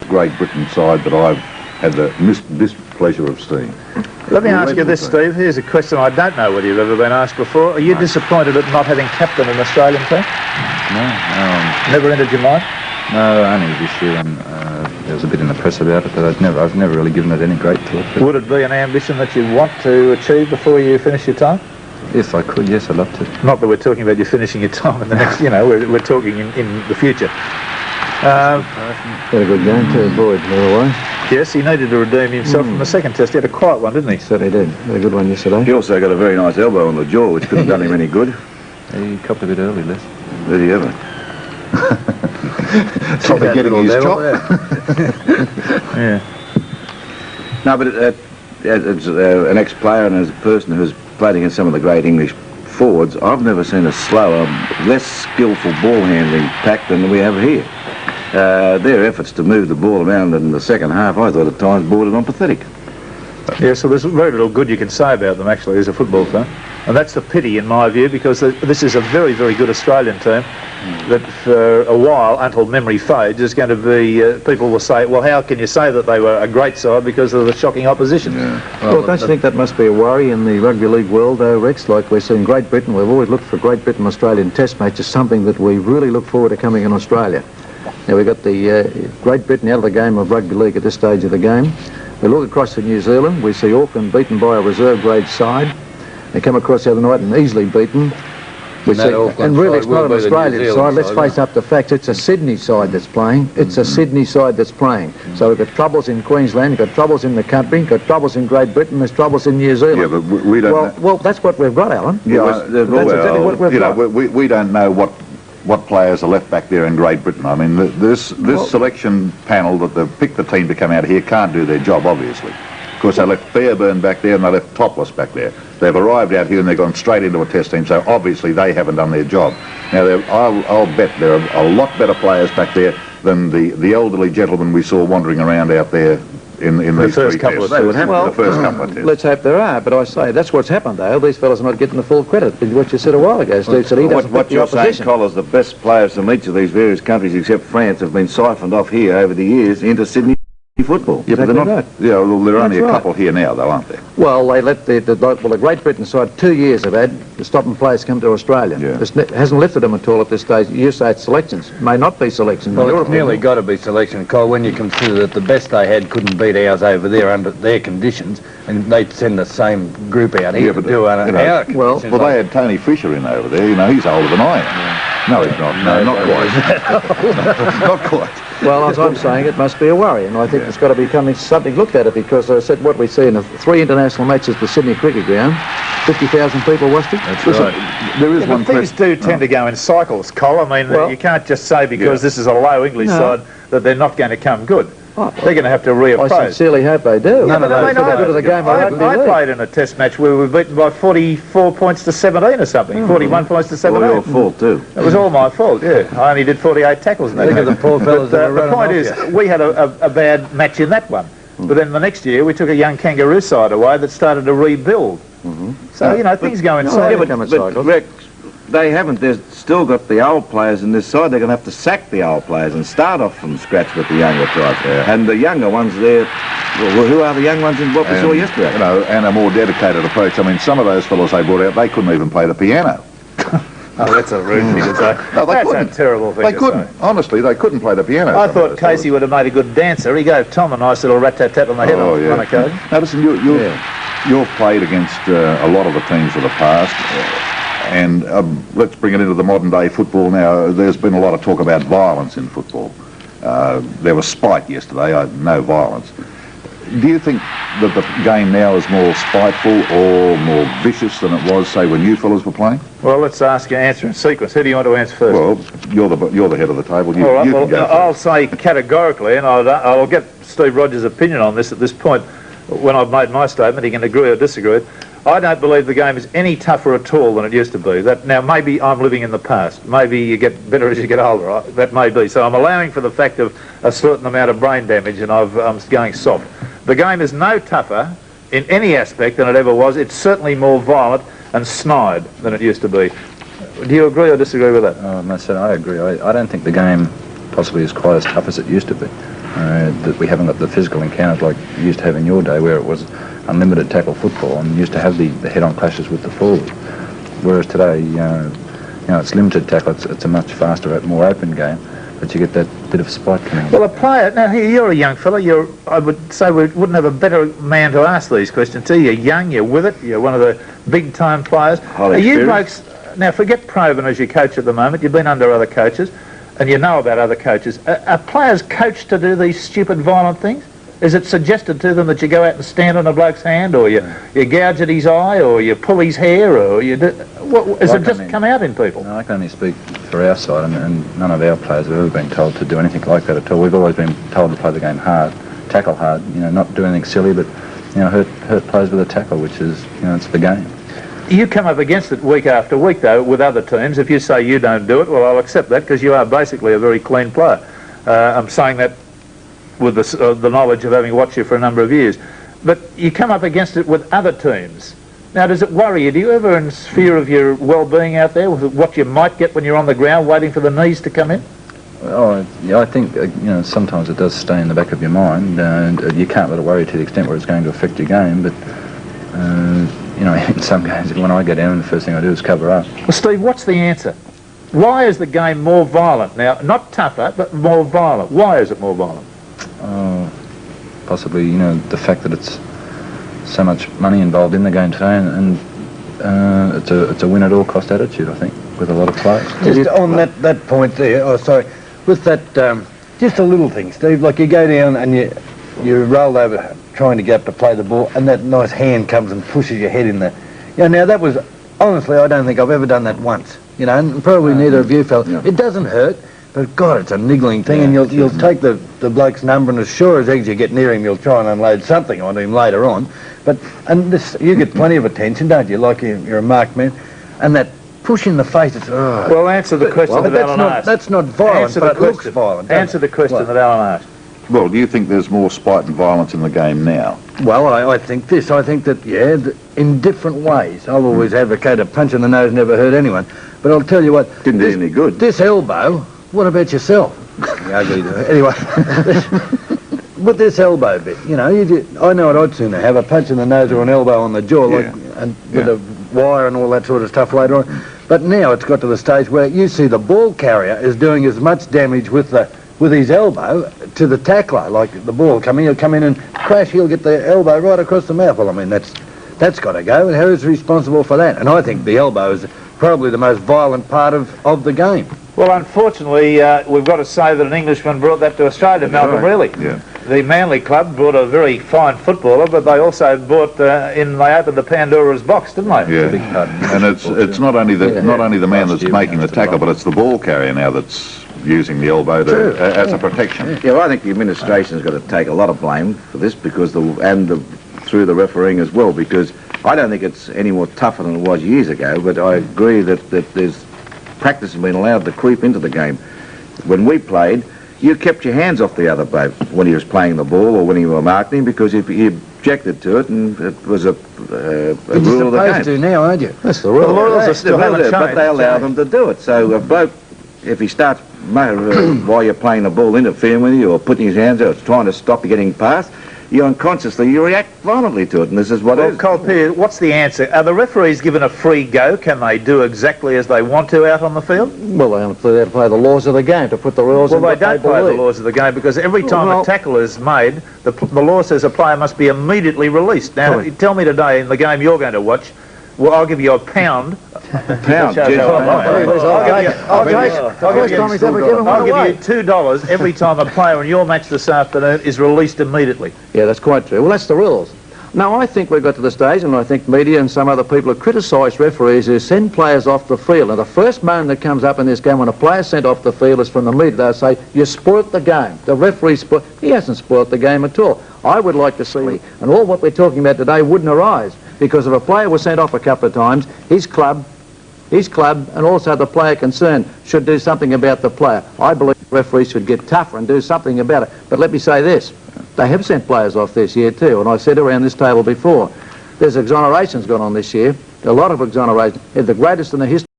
Great Britain side that I've had the displeasure of seeing. Let me ask you this, Steve. Here's a question I don't know whether you've ever been asked before. Are you disappointed at not having captained an Australian team? No. Never entered your mind? No, only this year, and there was a bit in the press about it, but I've never really given it any great thought. Would it be an ambition that you want to achieve before you finish your time? If I could, yes, I'd love to. Not that we're talking about you finishing your time in the next, we're talking in the future. Had a good game too, Boyd, by the way. Yes, he needed to redeem himself from the second test. He had a quiet one, didn't he? Certainly did. Had a good one yesterday. He also got a very nice elbow on the jaw, which couldn't have done him any good. He copped a bit early, Les. Did he ever? Probably getting his chop. Yeah. No, but as an ex-player and as a person who's played against some of the great English forwards, I've never seen a slower, less skillful ball handling pack than we have here. Their efforts to move the ball around in the second half, I thought at times bordered on pathetic. Yeah, so there's very little good you can say about them actually as a football team. And that's the pity in my view, because this is a very, very good Australian team that for a while, until memory fades, is going to be, people will say, well, how can you say that they were a great side because of the shocking opposition? Yeah. Well, don't you think that must be a worry in the rugby league world, though, Rex? Like we're seeing Great Britain, we've always looked for Great Britain Australian test matches, something that we really look forward to coming in Australia. Now, we've got the Great Britain out of the game of rugby league at this stage of the game. We look across to New Zealand, we see Auckland beaten by a reserve grade side. They come across the other night and easily beaten. And really, it's not an Australian side. Let's face up the facts. It's a Sydney side that's playing. It's a Sydney side that's playing. So we've got troubles in Queensland, we've got troubles in the country, we've got troubles in Great Britain, there's troubles in New Zealand. Yeah, but we don't... Well, that's what we've got, Alan. Yeah, that's exactly what we've got. We don't know what players are left back there in Great Britain. I mean, this selection panel that they've picked the team to come out here can't do their job, obviously. Of course, they left Fairburn back there and they left Topless back there. They've arrived out here and they've gone straight into a test team, so obviously they haven't done their job. Now, I'll bet there are a lot better players back there than the elderly gentlemen we saw wandering around out there in these three tests. The first couple of tests. Let's hope there are, but I say that's what's happened, though. These fellas are not getting the full credit. What you said a while ago, Steve said he doesn't what you're saying, Col, is the best players from each of these various countries, except France, have been siphoned off here over the years into Sydney football. Yeah, but they're not. Right. Yeah, well, there are only a couple here now, though, aren't there? Well, they let the Great Britain side 2 years have had the stopping players come to Australia. Yeah. It hasn't lifted them at all at this stage. You say it's selections. It may not be selections. Well, it's nearly got to be selection, Col, when you consider that the best they had couldn't beat ours over there under their conditions, and they'd send the same group out here to do our conditions. Well, they had Tony Fisher in over there. He's older than I am. Yeah. No, he's not. No, not quite. Not quite. Well, as I'm saying, it must be a worry, and I think it's got to become something looked at it, because I said what we see in the 3 international matches at the Sydney Cricket Ground, 50,000 people watched it. That's right. There is one. Things do tend to go in cycles, Col. I mean, you can't just say because this is a low English side that they're not going to come good. They're going to have to reappraise. I sincerely hope they do. None of those. I played in a test match where we were beaten by 44 points to 17 or something. 41 points to 17. All your fault too. It was all my fault. Yeah, I only did 48 tackles in that. The poor fellas. The point is, we had a bad match in that one. But then the next year we took a young kangaroo side away that started to rebuild. So things go in cycles. But Rex, they haven't. They've still got the old players in this side. They're going to have to sack the old players and start off from scratch with the younger types. Yeah. And the younger ones there, well, who are the young ones in what we saw yesterday? And a more dedicated approach. I mean, some of those fellows they brought out, they couldn't even play the piano. Oh, that's a rude thing to say. No, that's a terrible thing to say. They couldn't. Honestly, they couldn't play the piano. I thought Casey would have made a good dancer. He gave Tom a nice little rat-tat-tat on the head on occasion. Now, listen, you've played against a lot of the teams of the past. And let's bring it into the modern day football now. There's been a lot of talk about violence in football. There was spite yesterday, no violence. Do you think that the game now is more spiteful or more vicious than it was, say, when you fellas were playing? Well, let's ask you answer in sequence. Who do you want to answer first? Well, you're the head of the table. All right, I'll say categorically, and I'll get Steve Rogers' opinion on this at this point. When I've made my statement, he can agree or disagree. I don't believe the game is any tougher at all than it used to be. Now, maybe I'm living in the past. Maybe you get better as you get older. Right? That may be. So I'm allowing for the fact of a certain amount of brain damage, and I'm going soft. The game is no tougher in any aspect than it ever was. It's certainly more violent and snide than it used to be. Do you agree or disagree with that? I agree. I don't think the game possibly is quite as tough as it used to be. that we haven't got the physical encounters like you used to have in your day, where it was unlimited tackle football and you used to have the head-on clashes with the forwards. Whereas today, it's limited tackle. It's a much faster, more open game, but you get that bit of spite coming in. Well, a player, now here you're a young fella, I would say we wouldn't have a better man to ask these questions to. You're young, you're with it, you're one of the big-time players. Are you blokes, now forget Provan as your coach at the moment, you've been under other coaches, and you know about other coaches. Are players coached to do these stupid, violent things? Is it suggested to them that you go out and stand on a bloke's hand, or you gouge at his eye, or you pull his hair, or you do... Is it just come out in people? No, I can only speak for our side, and none of our players have ever been told to do anything like that at all. We've always been told to play the game hard, tackle hard, not do anything silly, but, hurt players with a tackle, which is, it's the game. You come up against it week after week, though, with other teams. If you say you don't do it, well, I'll accept that, because you are basically a very clean player. I'm saying that with the knowledge of having watched you for a number of years. But you come up against it with other teams. Now, does it worry you? Do you ever in fear of your well-being out there, with what you might get when you're on the ground waiting for the knees to come in? Oh, yeah, I think, sometimes it does stay in the back of your mind, and you can't let it worry you to the extent where it's going to affect your game, but, in some games, when I go down, the first thing I do is cover up. Well, Steve, what's the answer? Why is the game more violent now? Not tougher, but more violent. Why is it more violent? Possibly, the fact that it's so much money involved in the game today, and it's a win-at-all-cost attitude, I think, with a lot of players. Just on that point there, with that, just a little thing, Steve, like you go down and you roll over trying to get up to play the ball, and that nice hand comes and pushes your head in there. Now that was, honestly, I don't think I've ever done that once, and probably neither of you felt. Yeah. It doesn't hurt. But God, it's a niggling thing, and you'll take the bloke's number, and as sure as eggs you get near him, you'll try and unload something on him later on. You get plenty of attention, don't you? Like you're a marked man, and that push in the face. It's well, answer the question that Alan asked. That's not violent, but it looks violent. Answer the question that Alan asked. Well, do you think there's more spite and violence in the game now? Well, I think this. I think that in different ways. I've always advocated a punch in the nose never hurt anyone, but I'll tell you what. Didn't do any good. This elbow. What about yourself? Anyway, with this elbow bit, I know what I'd sooner have, a punch in the nose or an elbow on the jaw, with a wire and all that sort of stuff later on. But now it's got to the stage where you see the ball carrier is doing as much damage with his elbow to the tackler, like the ball he'll come in and crash, he'll get the elbow right across the mouth. Well, I mean, that's got to go, and who's responsible for that? And I think the elbow is probably the most violent part of the game. Well, unfortunately, we've got to say that an Englishman brought that to Australia, Malcolm Reilly. Yeah. The Manly club brought a very fine footballer, but they also brought they opened the Pandora's box, didn't they? Yeah. And it's not only the man that's making the tackle, but it's the ball carrier now that's using the elbow as a protection. Yeah, well, I think the administration's got to take a lot of blame for this because through the refereeing as well, because I don't think it's any more tougher than it was years ago, but I agree that there's practice has been allowed to creep into the game. When we played, you kept your hands off the other bloke when he was playing the ball or when you were marking him because he objected to it, and it was a rule of the game. You're supposed to now, aren't you? That's the rule. The rules are still haven't changed. But they allow them to do it. So a bloke, if he starts while you're playing the ball, interfering with you or putting his hands out, trying to stop you getting past, you unconsciously react violently to it, and this is what it is. Col Pearce, what's the answer? Are the referees given a free go? Can they do exactly as they want to out on the field? Well, they have to play the laws of the game, to put the rules in. Well, they don't play the laws of the game because every time a tackle is made, the law says a player must be immediately released. Now, tell me today in the game you're going to watch, well, I'll give you a pound. Pound? I'll give you $2 every time a player in your match this afternoon is released immediately. Yeah, that's quite true. Well, that's the rules. Now, I think we've got to the stage, and I think media and some other people have criticised referees who send players off the field. And the first moment that comes up in this game when a player's sent off the field is from the media. They'll say, you spoilt the game. The referee he hasn't spoilt the game at all. I would like to see, and all what we're talking about today wouldn't arise, because if a player was sent off a couple of times, his club and also the player concerned should do something about the player. I believe referees should get tougher and do something about it. But let me say this, they have sent players off this year too, and I said around this table before, there's exonerations gone on this year, a lot of exonerations, the greatest in the history